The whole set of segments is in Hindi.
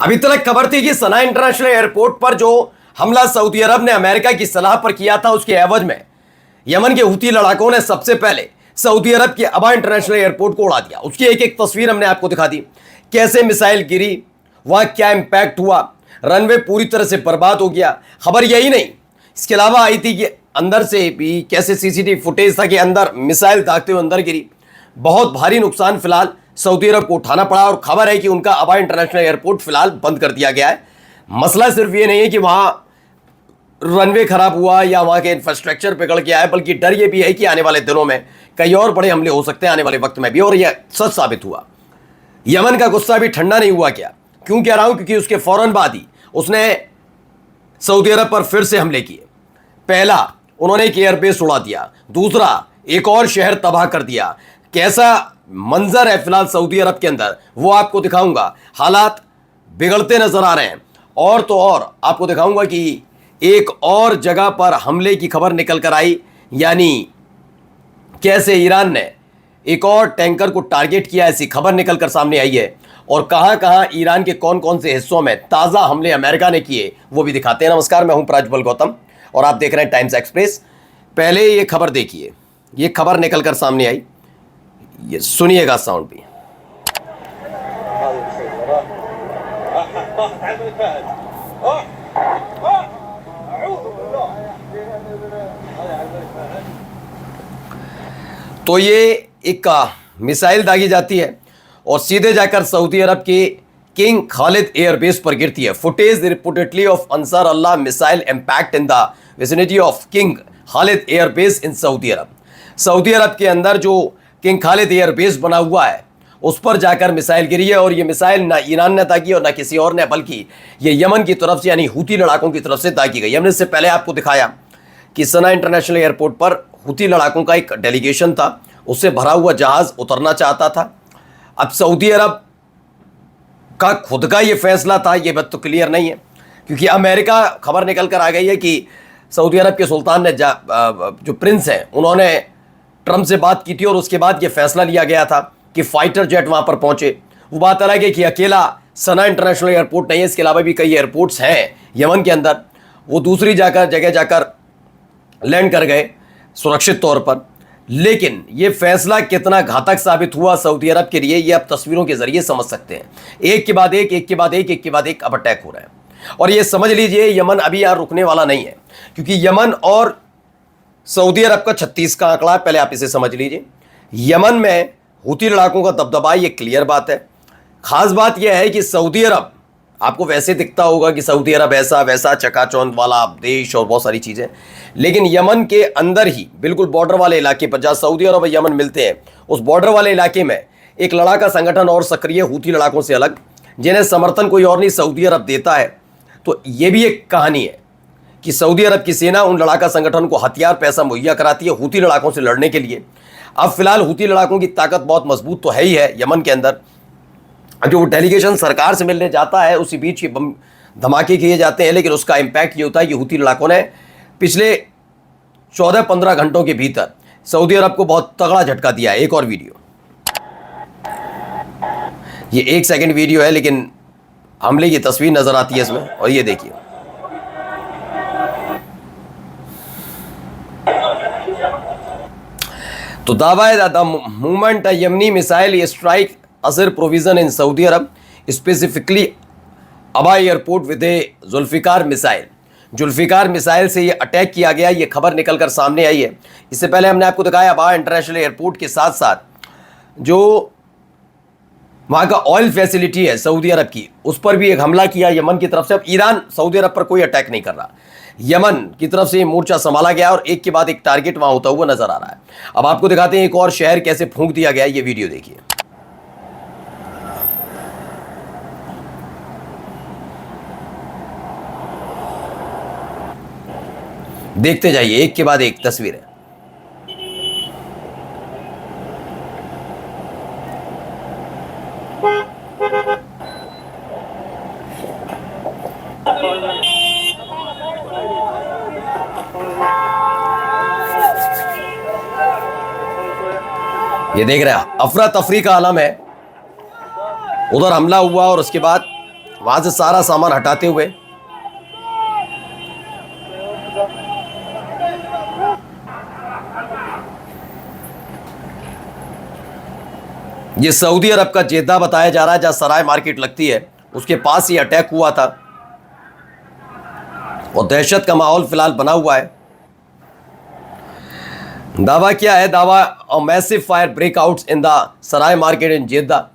अभी तक खबर थी कि सना इंटरनेशनल एयरपोर्ट पर जो हमला सऊदी अरब ने अमेरिका की सलाह पर किया था, उसके एवज में यमन के हुती लड़ाकों ने सबसे पहले सऊदी अरब के अबा इंटरनेशनल एयरपोर्ट को उड़ा दिया। उसकी एक एक तस्वीर हमने आपको दिखा दी, कैसे मिसाइल गिरी, वहां क्या इंपैक्ट हुआ, रनवे पूरी तरह से बर्बाद हो गया। खबर यही नहीं, इसके अलावा आई थी कि अंदर से भी कैसे सीसीटीवी फुटेज था कि अंदर मिसाइल दागते हुए अंदर गिरी। बहुत भारी नुकसान फिलहाल सऊदी अरब को उठाना पड़ा और खबर है कि उनका अबा इंटरनेशनल एयरपोर्ट फिलहाल बंद कर दिया गया है। मसला सिर्फ ये नहीं है कि वहां रनवे खराब हुआ या वहां के इंफ्रास्ट्रक्चर बिगड़ गया है, बल्कि डर ये भी है कि आने वाले दिनों में कई और बड़े हमले हो सकते हैं आने वाले वक्त में भी, और यह सच साबित हुआ। यमन का गुस्सा भी ठंडा नहीं हुआ। क्या क्यों कह रहा हूं? क्योंकि उसके फौरन बाद ही उसने सऊदी अरब पर फिर से हमले किए। पहला, उन्होंने एक एयरबेस उड़ा दिया। दूसरा, एक और शहर तबाह कर दिया। कैसा मंजर है फिलहाल सऊदी अरब के अंदर, वो आपको दिखाऊंगा। हालात बिगड़ते नजर आ रहे हैं। और तो और आपको दिखाऊंगा कि एक और जगह पर हमले की खबर निकल कर आई, यानी कैसे ईरान ने एक और टैंकर को टारगेट किया, ऐसी खबर निकल कर सामने आई है। और कहां कहां ईरान के कौन कौन से हिस्सों में ताज़ा हमले अमेरिका ने किए, वो भी दिखाते हैं। नमस्कार, मैं हूं प्राज्वल गौतम और आप देख रहे हैं टाइम्स एक्सप्रेस। पहले ये खबर देखिए, ये खबर निकल कर सामने आई, ये सुनिएगा साउंड भी। तो ये एक मिसाइल दागी जाती है और सीधे जाकर सऊदी अरब के किंग खालिद एयरबेस पर गिरती है। Footage reportedly of Ansar Allah missile impact in the vicinity of King Khalid airbase in Saudi Arab. Saudi Arab के अंदर जो किंग खालिद एयरबेस बना हुआ है, उस पर जाकर मिसाइल गिरी है। और ये मिसाइल ना ईरान ने दागी और ना किसी और ने, बल्कि ये यमन की तरफ से यानी हुती लड़ाकों की तरफ से दागी गई। हमने इससे पहले आपको दिखाया कि सना इंटरनेशनल एयरपोर्ट पर हुती लड़ाकों का एक डेलीगेशन था, उससे भरा हुआ जहाज उतरना चाहता था। अब सऊदी अरब का खुद का ये फैसला था, ये बात तो क्लियर नहीं है, क्योंकि अमेरिका खबर निकल कर आ गई है कि सऊदी अरब के सुल्तान ने जो प्रिंस हैं, उन्होंने ट्रंप से बात की थी और उसके बाद ये फैसला लिया गया था कि फाइटर जेट वहाँ पर पहुँचे। वो बात अलग है कि अकेला सना इंटरनेशनल एयरपोर्ट नहीं है, इसके अलावा भी कई एयरपोर्ट्स हैं यमन के अंदर, वो दूसरी जगह जाकर लैंड कर गए सुरक्षित तौर पर। लेकिन ये फैसला कितना घातक साबित हुआ सऊदी अरब के लिए, ये आप तस्वीरों के जरिए समझ सकते हैं। एक के बाद एक अब अटैक हो रहे हैं। और ये समझ लीजिए, यमन अभी यहाँ रुकने वाला नहीं है, क्योंकि यमन और सऊदी अरब का 36 का आंकड़ा है। पहले आप इसे समझ लीजिए। यमन में हुती लड़ाकों का दबदबा, ये क्लियर बात है। खास बात यह है कि सऊदी अरब, आपको वैसे दिखता होगा कि सऊदी अरब ऐसा वैसा चकाचौंध वाला देश और बहुत सारी चीज़ें, लेकिन यमन के अंदर ही बिल्कुल बॉर्डर वाले इलाके पर जहाँ सऊदी अरब और यमन मिलते हैं, उस बॉर्डर वाले इलाके में एक लड़ाका संगठन और सक्रिय हुती लड़ाकों से अलग, जिन्हें समर्थन कोई और नहीं सऊदी अरब देता है। तो ये भी एक कहानी है कि सऊदी अरब की सेना उन लड़ाका संगठन को हथियार पैसा मुहैया कराती है हुती लड़ाकों से लड़ने के लिए। अब फिलहाल हुती लड़ाकों की ताकत बहुत मजबूत तो है ही है यमन के अंदर। जो डेलीगेशन सरकार से मिलने जाता है, उसी बीच ये बम धमाके किए जाते हैं, लेकिन उसका इम्पैक्ट ये होता है कि हुती लड़ाकों ने पिछले 14-15 घंटों के भीतर सऊदी अरब को बहुत तगड़ा झटका दिया है। एक और वीडियो, ये 1 सेकंड वीडियो है, लेकिन हमले की तस्वीर नजर आती है इसमें, और ये देखिए। तो दावा है the movement Yemeni missile strike Asir province in Saudi Arab specifically Abha airport with a Zulfiqar missile. Zulfiqar missile से ये अटैक किया गया, ये खबर निकल कर सामने आई है। इससे पहले हमने आपको दिखाया अबा इंटरनेशनल एयरपोर्ट के साथ साथ जो वहाँ का ऑयल फैसिलिटी है सऊदी अरब की, उस पर भी एक हमला किया यमन की तरफ से। अब ईरान सऊदी अरब पर कोई अटैक नहीं कर रहा, यमन की तरफ से ये मोर्चा संभाला गया और एक के बाद एक टारगेट वहाँ होता हुआ नजर आ रहा है। अब आपको दिखाते हैं एक और शहर कैसे फूंक दिया गया, ये वीडियो देखिए। देखते जाइए, एक के बाद एक तस्वीरें। ये देख रहे हैं, अफरा तफरी का आलम है। उधर हमला हुआ और उसके बाद वहां से सारा सामान हटाते हुए ये सऊदी अरब का जेद्दा बताया जा रहा है, जहां सराय मार्केट लगती है, उसके पास ही अटैक हुआ था और दहशत का माहौल फिलहाल बना हुआ है। दावा क्या है? दावा massive fire breakouts in the Sarai market in Jeddah.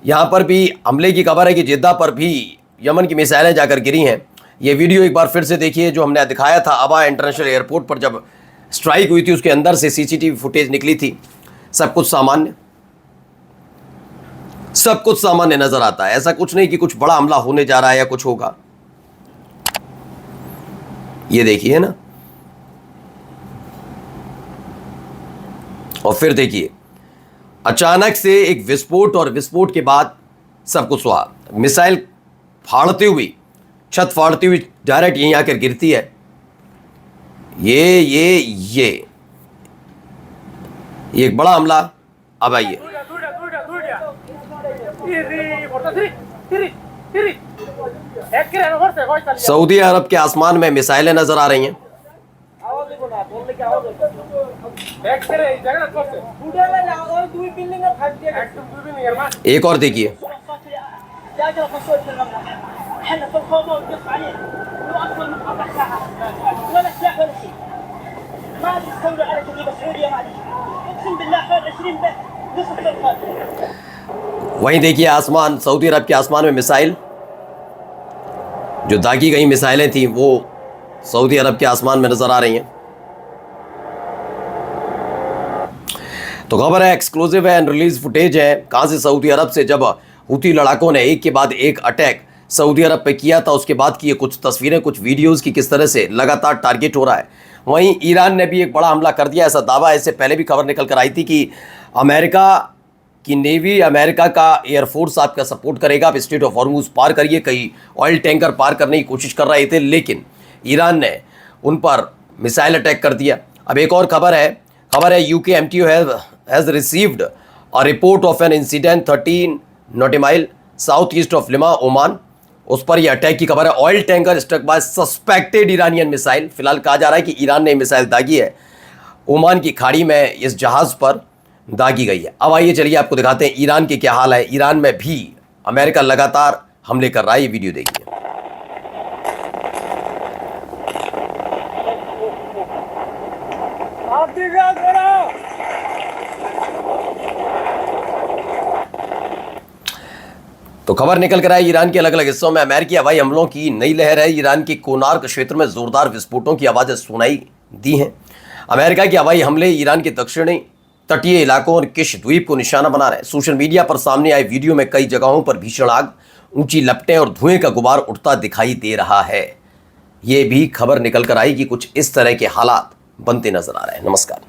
यहां पर भी हमले की खबर है कि जेद्दा पर भी यमन की मिसाइलें जाकर गिरी हैं। ये वीडियो एक बार फिर से देखिए जो हमने दिखाया था अबा इंटरनेशनल एयरपोर्ट पर जब स्ट्राइक हुई थी, उसके अंदर से सीसीटीवी फुटेज निकली थी। सब कुछ सामान्य नजर आता है। ऐसा कुछ नहीं कि कुछ बड़ा हमला होने जा रहा है या कुछ होगा। ये देखिए ना, और फिर देखिए अचानक से एक विस्फोट और विस्फोट के बाद सब कुछ हुआ। मिसाइल फाड़ती हुई, छत फाड़ती हुई डायरेक्ट यहीं आकर गिरती है। ये एक बड़ा हमला। अब आइए, सऊदी अरब के आसमान में मिसाइलें नजर आ रही हैं। एक और देखिए, वहीं देखिए आसमान, सऊदी अरब के आसमान में मिसाइल, जो दागी गई मिसाइलें थी वो सऊदी अरब के आसमान में नजर आ रही हैं। तो खबर है, एक्सक्लूसिव है, रिलीज फुटेज है कहां से सऊदी अरब से जब हुती लड़ाकों ने एक के बाद एक अटैक सऊदी अरब पे किया था, उसके बाद की ये कुछ तस्वीरें, कुछ वीडियोस की किस तरह से लगातार टारगेट हो रहा है। वहीं ईरान ने भी एक बड़ा हमला कर दिया, ऐसा दावा, इससे पहले भी खबर निकल कर आई थी कि अमेरिका की नेवी, अमेरिका का एयरफोर्स आपका सपोर्ट करेगा, आप स्ट्रेट ऑफ हॉर्मुज पार करिए। कई ऑयल टैंकर पार करने की कोशिश कर रहे थे, लेकिन ईरान ने उन पर मिसाइल अटैक कर दिया। अब एक और खबर है UK MTO has received a report of an incident 13 nautical mile south east of Lima, Oman. उस पर यह अटैक की खबर है। Oil tanker struck by suspected Iranian missile. फिलहाल कहा जा रहा है कि ईरान ने मिसाइल दागी है, ओमान की खाड़ी में इस जहाज पर दागी गई है। अब आइए चलिए आपको दिखाते हैं ईरान के क्या हाल है। ईरान में भी अमेरिका लगातार हमले कर रहा है। ये वीडियो देखिए। तो खबर निकल कर आई ईरान के अलग अलग हिस्सों में अमेरिकी हवाई हमलों की नई लहर है। ईरान की कोनार्क क्षेत्र में जोरदार विस्फोटों की आवाजें सुनाई दी हैं। अमेरिका के हवाई हमले ईरान के दक्षिणी तटीय इलाकों और किश द्वीप को निशाना बना रहे हैं। सोशल मीडिया पर सामने आए वीडियो में कई जगहों पर भीषण आग, ऊंची लपटें और धुएं का गुबार उठता दिखाई दे रहा है। ये भी खबर निकल कर आई कि कुछ इस तरह के हालात बनते नजर आ रहे हैं। नमस्कार।